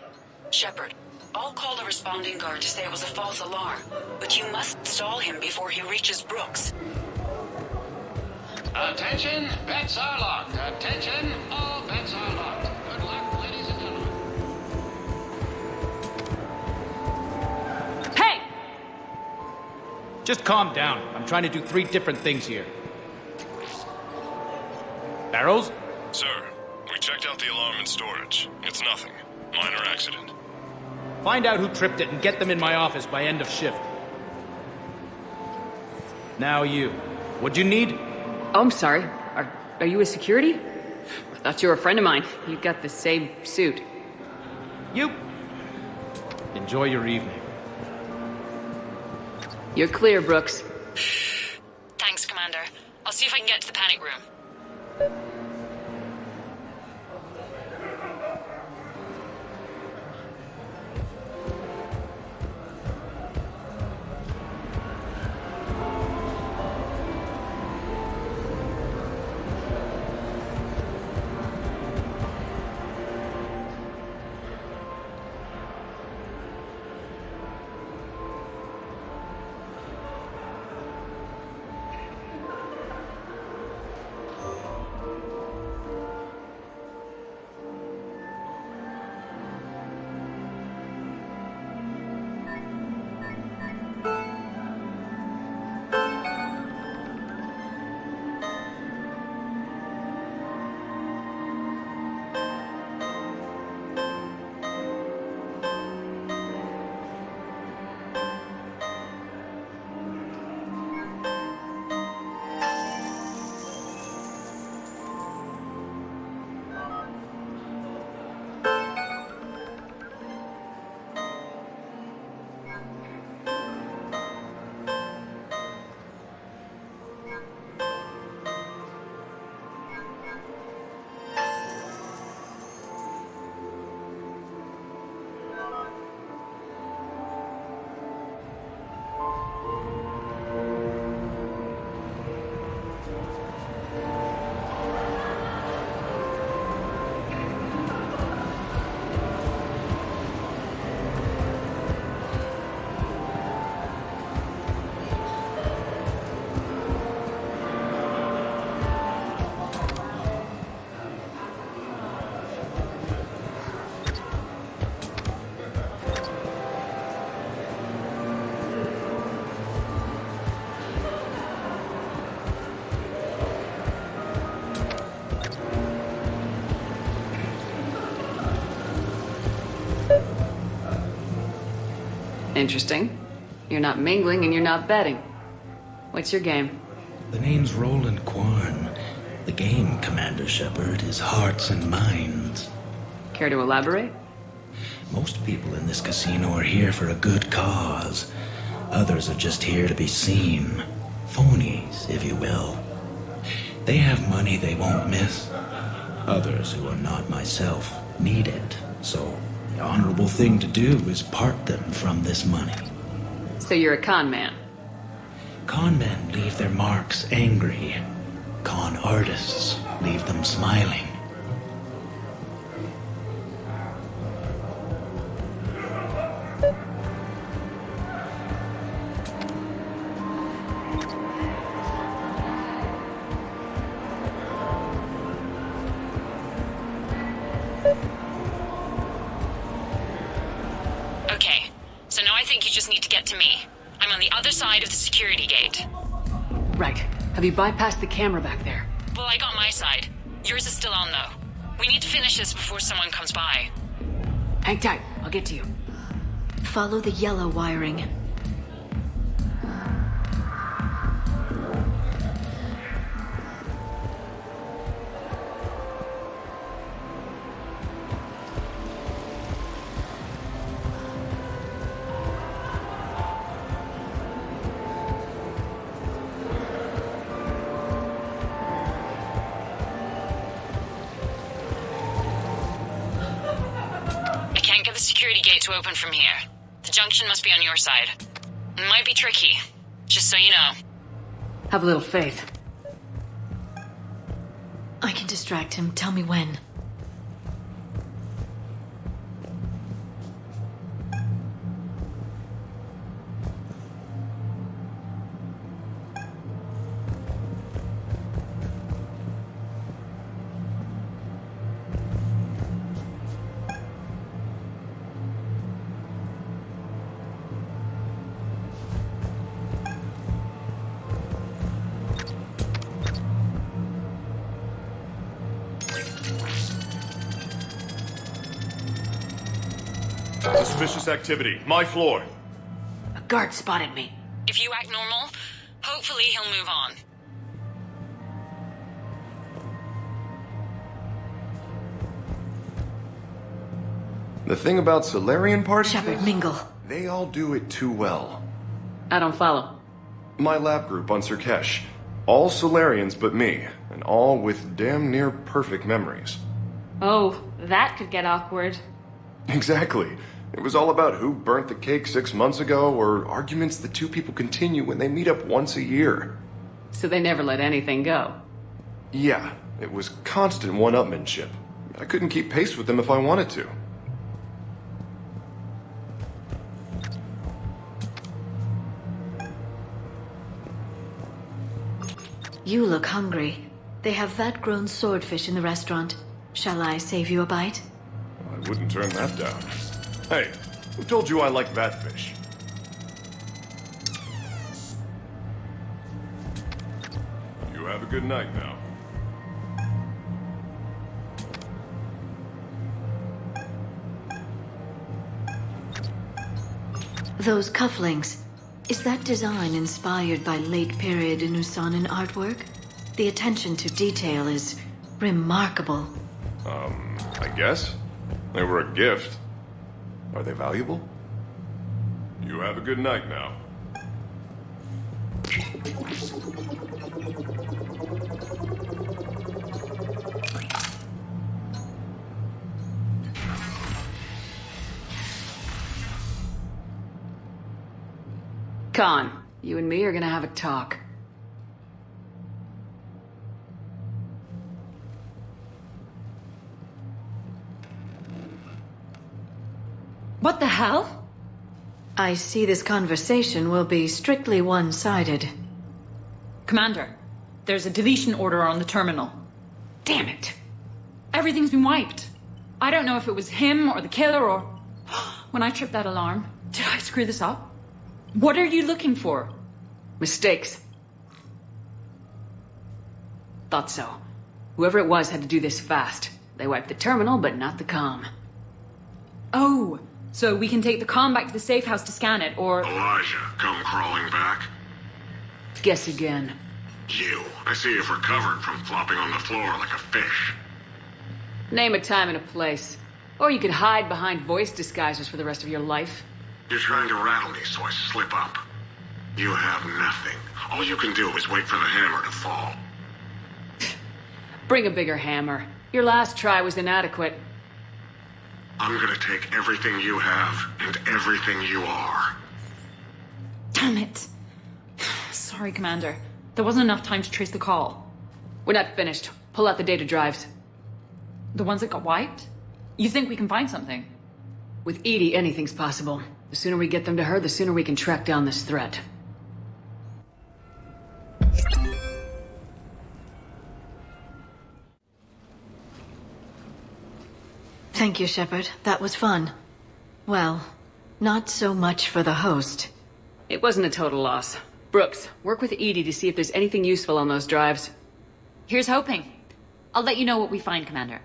Shepard, I'll call the responding guard to say it was a false alarm, but you must stall him before he reaches Brooks. Attention, bets are locked. Attention, all bets are locked. Good luck, ladies and gentlemen. Hey! Just calm down. I'm trying to do 3 different things here. Barrows? Sir, we checked out the alarm in storage. It's nothing. Minor accident. Find out who tripped it and get them in my office by end of shift. Now you. What'd you need? Oh, I'm sorry. Are you a security? I thought you were a friend of mine. You got the same suit. You. Enjoy your evening. You're clear, Brooks. Thanks, Commander. I'll see if I can get to the panic room. Interesting. You're not mingling and you're not betting. What's your game? The name's Roland Quarn. The game, Commander Shepard, is hearts and minds. Care to elaborate? Most people in this casino are here for a good cause. Others are just here to be seen. Phonies, if you will. They have money they won't miss. Others, who are not myself, need it. So, the honorable thing to do is part them from this money. So you're a con man? Con men leave their marks angry. Con artists leave them smiling. Okay, so now I think you just need to get to me. I'm on the other side of the security gate. Right. Have you bypassed the camera back there? Well, I got my side. Yours is still on, though. We need to finish this before someone comes by. Hang tight. I'll get to you. Follow the yellow wiring. Security gate to open from here. The junction must be on your side. It might be tricky, just so you know. Have a little faith. I can distract him. Tell me when. Suspicious activity. My floor. A guard spotted me. If you act normal, hopefully he'll move on. The thing about Solarian parties Shepard, is, mingle. they all do it too well. I don't follow. My lab group on Sirkesh. All Solarians but me, and all with damn near perfect memories. Oh, that could get awkward. Exactly. It was all about who burnt the cake 6 months ago, or arguments the two people continue when they meet up once a year. So they never let anything go. Yeah, it was constant one-upmanship. I couldn't keep pace with them if I wanted to. You look hungry. They have vat-grown swordfish in the restaurant. Shall I save you a bite? I wouldn't turn that down. Hey, who told you I like vatfish? You have a good night now. Those cufflinks. Is that design inspired by late-period Inusanan artwork? The attention to detail is remarkable. I guess. They were a gift. Are they valuable? You have a good night now. Khan, you and me are gonna have a talk. What the hell? I see this conversation will be strictly one-sided. Commander, there's a deletion order on the terminal. Damn it. Everything's been wiped. I don't know if it was him or the killer or... When I tripped that alarm, did I screw this up? What are you looking for? Mistakes. Thought so. Whoever it was had to do this fast. They wiped the terminal, but not the comm. Oh, so we can take the comm back to the safe house to scan it, or... Elijah, come crawling back. Guess again. You. I see you've recovered from flopping on the floor like a fish. Name a time and a place. Or you could hide behind voice disguisers for the rest of your life. You're trying to rattle me so I slip up. You have nothing. All you can do is wait for the hammer to fall. Bring a bigger hammer. Your last try was inadequate. I'm gonna take everything you have and everything you are. Damn it. Sorry, Commander. There wasn't enough time to trace the call. We're not finished. Pull out the data drives. The ones that got wiped? You think we can find something? With Edie, anything's possible. The sooner we get them to her, the sooner we can track down this threat. Thank you, Shepard. That was fun. Well, not so much for the host. It wasn't a total loss. Brooks, work with Edie to see if there's anything useful on those drives. Here's hoping. I'll let you know what we find, Commander.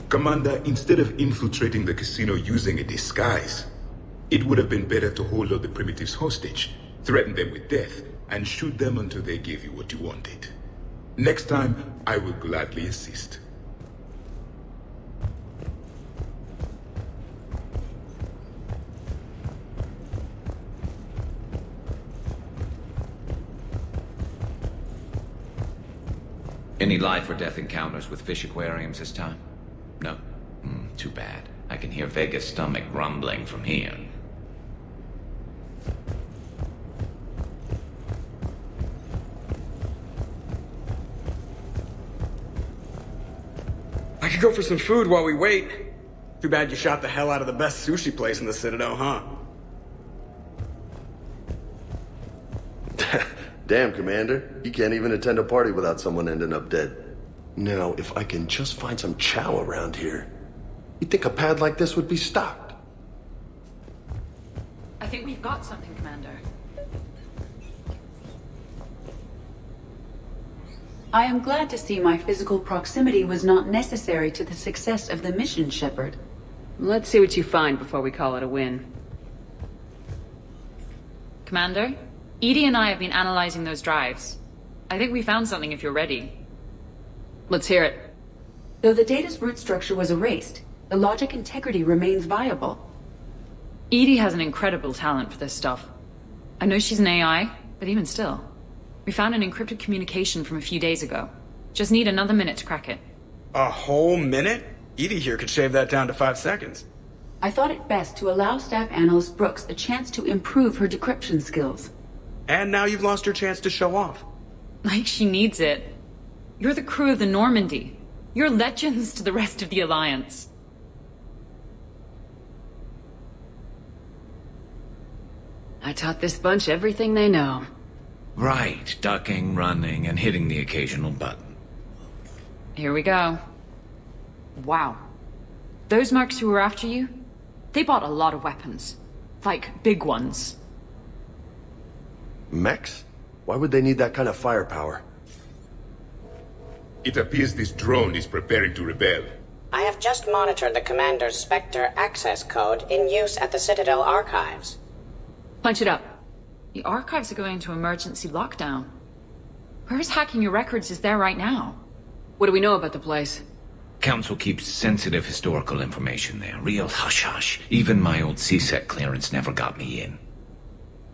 Commander, instead of infiltrating the casino using a disguise, it would have been better to hold all the primitives hostage, threaten them with death, and shoot them until they give you what you wanted. Next time, I will gladly assist. Any life or death encounters with fish aquariums this time? No? Too bad. I can hear Vega's stomach rumbling from here. I could go for some food while we wait. Too bad you shot the hell out of the best sushi place in the Citadel, huh? Damn, Commander. You can't even attend a party without someone ending up dead. Now, if I can just find some chow around here, you'd think a pad like this would be stocked. I think we've got something, Commander. I am glad to see my physical proximity was not necessary to the success of the mission, Shepard. Let's see what you find before we call it a win. Commander, Edie and I have been analyzing those drives. I think we found something if you're ready. Let's hear it. Though the data's root structure was erased, the logic integrity remains viable. Edie has an incredible talent for this stuff. I know she's an AI, but even still. We found an encrypted communication from a few days ago. Just need another minute to crack it. A whole minute? Edie here could shave that down to 5 seconds. I thought it best to allow Staff Analyst Brooks a chance to improve her decryption skills. And now you've lost your chance to show off. Like she needs it. You're the crew of the Normandy. You're legends to the rest of the Alliance. I taught this bunch everything they know. Right, ducking, running, and hitting the occasional button. Here we go. Wow. Those mercs who were after you, they bought a lot of weapons. Like, big ones. Mechs? Why would they need that kind of firepower? It appears this drone is preparing to rebel. I have just monitored the Commander's Spectre access code in use at the Citadel archives. Punch it up. The archives are going into emergency lockdown. Whoever's hacking your records is there right now. What do we know about the place? Council keeps sensitive historical information there. Real hush-hush. Even my old CSEC clearance never got me in.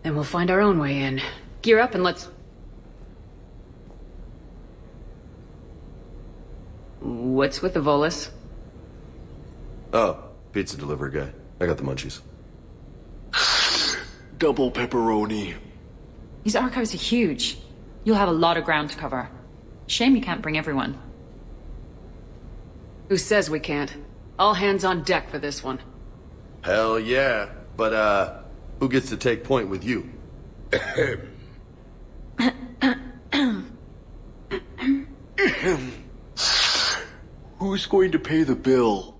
Then we'll find our own way in. Gear up and let's... What's with the Volus? Oh, pizza delivery guy. I got the munchies. Double pepperoni. These archives are huge. You'll have a lot of ground to cover. Shame you can't bring everyone. Who says we can't? All hands on deck for this one. Hell yeah. But, who gets to take point with you? Who's going to pay the bill?